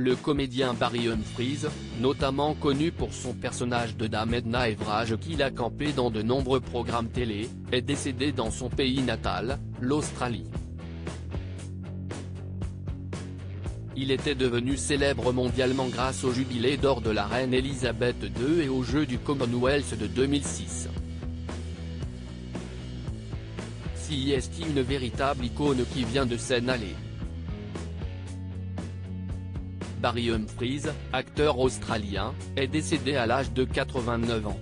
Le comédien Barry Humphries, notamment connu pour son personnage de Dame Edna Everage qu'il a campé dans de nombreux programmes télé, est décédé dans son pays natal, l'Australie. Il était devenu célèbre mondialement grâce au jubilé d'or de la reine Elisabeth II et aux Jeux du Commonwealth de 2006. C'est une véritable icône qui vient de s'en aller. Barry Humphries, acteur australien, est décédé à l'âge de 89 ans.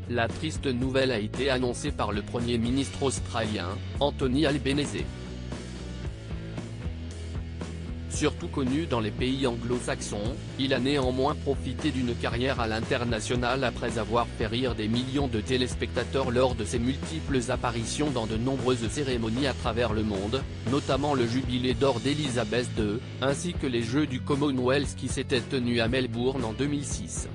La triste nouvelle a été annoncée par le Premier ministre australien, Anthony Albanese. Surtout connu dans les pays anglo-saxons, il a néanmoins profité d'une carrière à l'international après avoir fait rire des millions de téléspectateurs lors de ses multiples apparitions dans de nombreuses cérémonies à travers le monde, notamment le jubilé d'or d'Elisabeth II, ainsi que les Jeux du Commonwealth qui s'étaient tenus à Melbourne en 2006.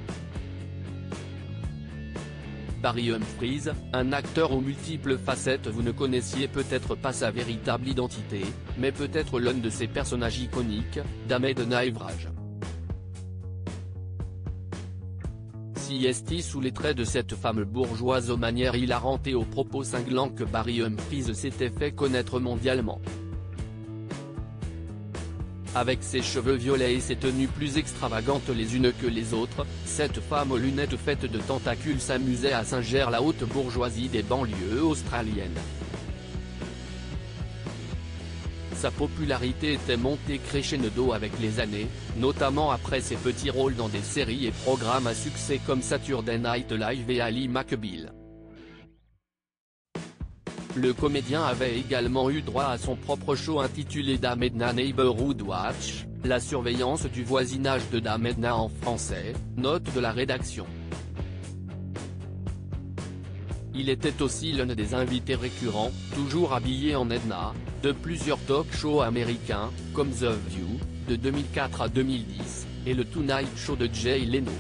Barry Humphries, un acteur aux multiples facettes. Vous ne connaissiez peut-être pas sa véritable identité, mais peut-être l'un de ses personnages iconiques, Dame Edna Everage. C'est sous les traits de cette femme bourgeoise aux manières hilarantes et aux propos cinglants que Barry Humphries s'était fait connaître mondialement. Avec ses cheveux violets et ses tenues plus extravagantes les unes que les autres, cette femme aux lunettes faites de tentacules s'amusait à singer la haute bourgeoisie des banlieues australiennes. Sa popularité était montée crescendo avec les années, notamment après ses petits rôles dans des séries et programmes à succès comme Saturday Night Live et Ally McBeal. Le comédien avait également eu droit à son propre show intitulé Dame Edna Neighborhood Watch, la surveillance du voisinage de Dame Edna en français, note de la rédaction. Il était aussi l'un des invités récurrents, toujours habillé en Edna, de plusieurs talk-shows américains, comme The View, de 2004 à 2010, et le Tonight Show de Jay Leno.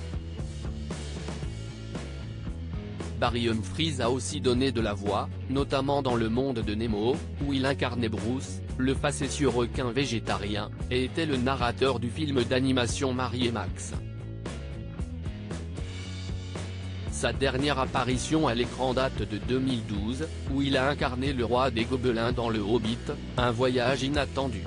Barry Humphries a aussi donné de la voix, notamment dans Le Monde de Nemo, où il incarnait Bruce, le facétieux requin végétarien, et était le narrateur du film d'animation Mary et Max. Sa dernière apparition à l'écran date de 2012, où il a incarné le roi des Gobelins dans Le Hobbit, un voyage inattendu.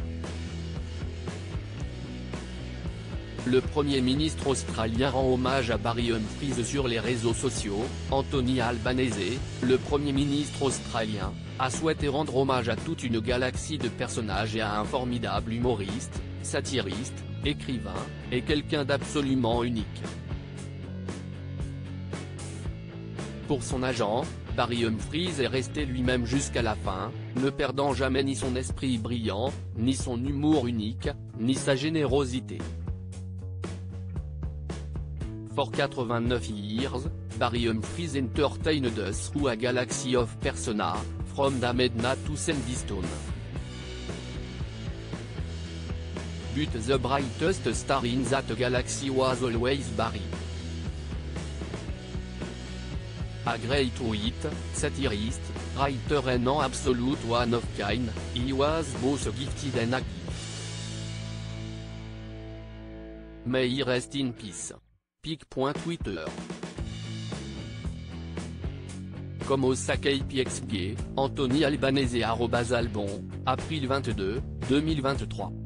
Le Premier ministre australien rend hommage à Barry Humphries sur les réseaux sociaux. Anthony Albanese, le Premier ministre australien, a souhaité rendre hommage à toute une galaxie de personnages et à un formidable humoriste, satiriste, écrivain, et quelqu'un d'absolument unique. Pour son agent, Barry Humphries est resté lui-même jusqu'à la fin, ne perdant jamais ni son esprit brillant, ni son humour unique, ni sa générosité. For 89 years, Barry Humphries entertained us through a galaxy of persona, from Dame Edna to Sandy Stone. But the brightest star in that galaxy was always Barry. A great wit, satirist, writer and an absolute one of kind, he was both gifted and a gift. May he rest in peace. Pic.Twitter. Comme Osaka IPXG, Anthony Albanese @albon, April 22, 2023.